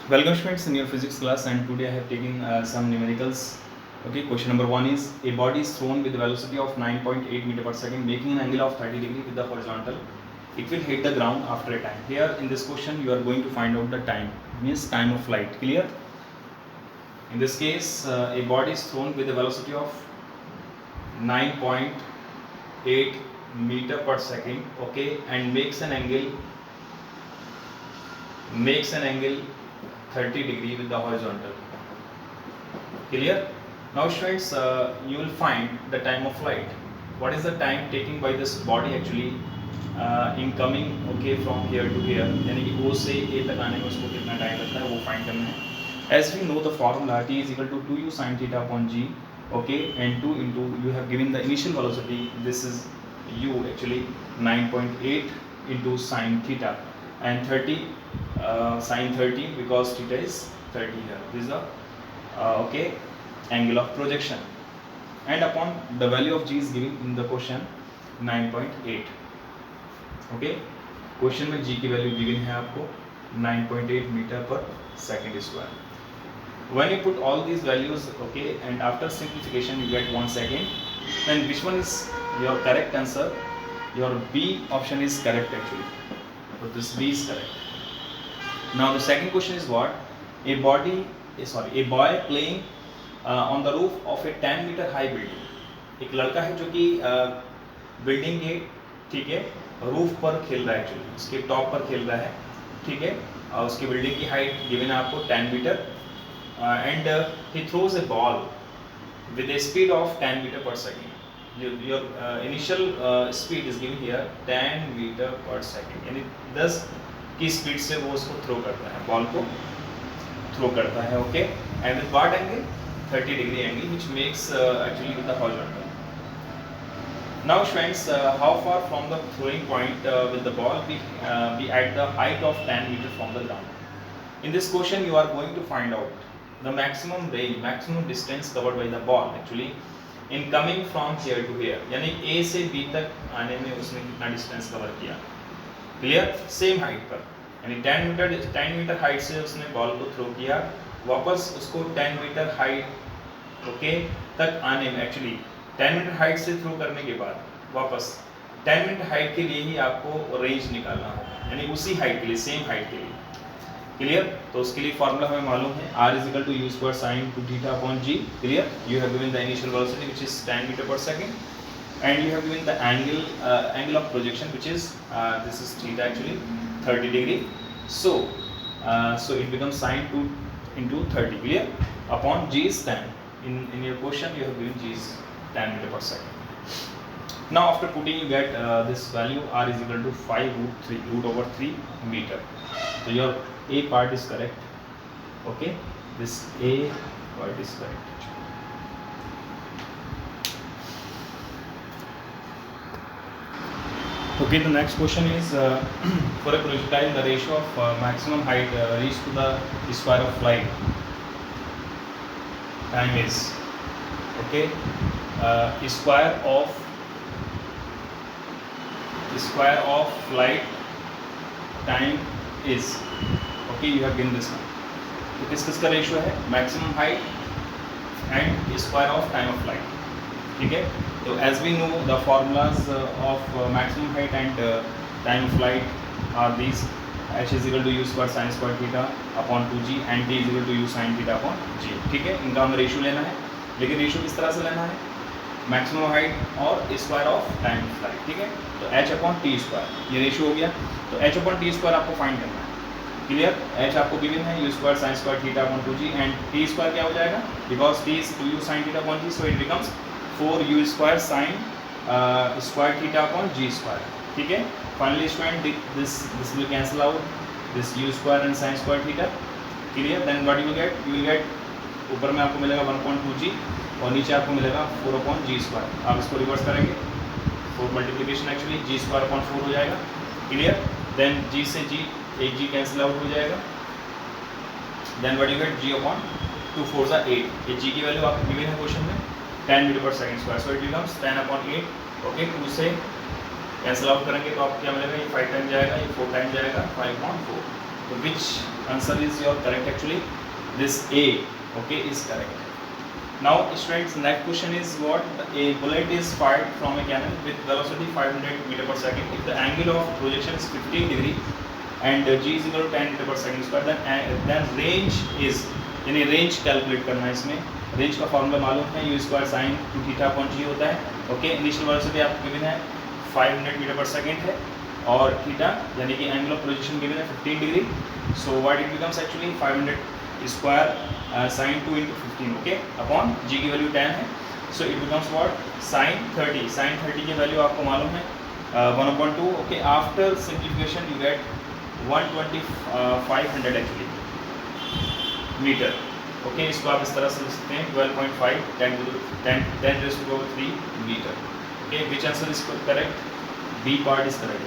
Welcome students in your physics class, and today I have taken some numericals. Okay, question number 1 is a body is thrown with a velocity of 9.8 meter per second making an angle of 30 degree with the horizontal. It will hit the ground after a time. Here in this question you are going to find out the time, means time of flight. Clear? In this case a body is thrown with a velocity of 9.8 meter per second, okay, and makes an angle 30 degree with the horizontal. Clear? Now students, you will find the time of flight. What is the time taken by this body actually in coming, okay, from here to here, यानी कि O से A तक आने में उसको कितना time लगता है वो फाइंड करना है. As we know the formula, T is equal to 2u sin theta upon g, okay, and 2 into you have given the initial velocity. This is u actually 9.8 into sin theta and 30 sin 30 because theta is 30 here. This is the okay angle of projection, and upon the value of g is given in the question 9.8. okay, question में g की value given है आपको 9.8 metre पर second square. When you put all these values, okay, and after simplification you get 1 second, then which one is your correct answer? Your B option is correct actually. So this B is correct. Now the second question is what? A boy playing on the roof of a 10 meter high building. एक लड़का है जो कि building के, ठीक है, roof पर खेल रहा है एक्चुअली, उसके टॉप पर खेल रहा है, ठीक है, उसकी बिल्डिंग की हाइट गिवन है आपको 10 metre and he throws a ball with a speed of 10 meter per second. Your initial speed is given here 10 meter per second, यानी 10 की स्पीड से वो उसको थ्रो करता है, बॉल को थ्रो करता है, okay, and with what angle 30 degree angle which makes actually with the horizontal. Now students, how far from the throwing point will the ball be at the height of 10 meter from the ground? In this question you are going to find out the maximum range, maximum distance covered by the ball actually in coming from here to here, यानी A से B तक आने में उसने कितना distance cover किया. Clear? Same height पर, यानी 10 मीटर हाइट से उसने बॉल को थ्रो किया, वापस उसको 10 मीटर हाइट ओके तक आने में एक्चुअली 10 मीटर हाइट से थ्रो करने के बाद वापस 10 मीटर हाइट के लिए ही आपको रेंज निकालना होगा, यानी उसी हाइट के लिए, सेम हाइट के लिए. क्लियर? तो उसके लिए फॉर्मूला हमें मालूम है, r is equal to u square sin 2 theta upon g. Clear? You have given the initial velocity which is 10 meter per second, and you have given the angle of projection which is this is theta actually 30 degree. So it becomes sin 2 into 30. Clear? Upon g is 10. In your question you have given g is 10 meter per second. Now after putting you get this value r is equal to 5 root over 3 meter. So your A part is correct, okay, this A part is correct. Okay, the next question is for a projectile the ratio of maximum height reached to the square of flight time is, okay, square of flight time is, okay, you have given this one. तो किसका ratio है? Maximum height and square of time of flight, ठीक है. तो as we know the formulas of maximum height and time of flight are these: h is equal to u square sine square theta upon 2g and t is equal to u sine theta upon g. ठीक है, इनका हमें ratio लेना है, लेकिन ratio किस तरह से लेना है? मैक्सिमम हाइट और square of time of flight, ठीक है. तो h अपॉन टी स्क्वायर ये रेशियो हो गया, तो h अपॉन टी स्क्वायर आपको फाइंड करना है. क्लियर? h आपको गिवन है u square sine square theta upon 2g and t square क्या हो जाएगा? Because t is 2u sign theta upon g, so it becomes 4u square sine square theta upon g square. ठीक है. Finally student this will cancel out this u square and sine square theta. Clear? Then what you will get ऊपर में आपको मिलेगा 1.2g और नीचे आपको मिलेगा 4 अपॉन g स्क्वायर. आप इसको रिवर्स करेंगे, 4 multiplication actually g square upon 4 हो जाएगा. क्लियर? देन g से g एक g कैंसिल आउट हो जाएगा. Then what you get g अपॉन 2 4 8. ये g की वैल्यू आपको गिवन है क्वेश्चन में 10 मीटर पर second square, so it becomes 10 upon 8. Okay, 2 से कैंसिल आउट करेंगे तो आपको क्या मिलेगा? ये 5 टाइम जाएगा, ये 4 टाइम जाएगा, 5/4. So which answer is your correct actually? This A, okay, is correct. Now students, next question is what? A bullet is fired from a cannon with velocity 500 meter per second. If the angle of projection is 15 degree and g is equal to 10 meter per second square, then range is, यानी range calculate करना है इसमें. Range का formula मालूम है, u square sine 2 theta upon g होता है. Okay, initial velocity आपको गिवन है 500 मीटर पर सेकंड है और थीटा यानी कि एंगल ऑफ प्रोजेक्शन गिवन है 15 degree. So what it becomes actually 500 square sine 2 into 15, okay, upon g की वैल्यू 10 है. So it becomes what? Sine 30. Sine 30 की वैल्यू आपको मालूम है 1/2. Okay, after simplification you get 12500 actually metre. Okay, इसको आप इस तरह से लिख सकते हैं 12.5 10 raised to the power 3 metre. Okay, which answer is correct? B part is correct.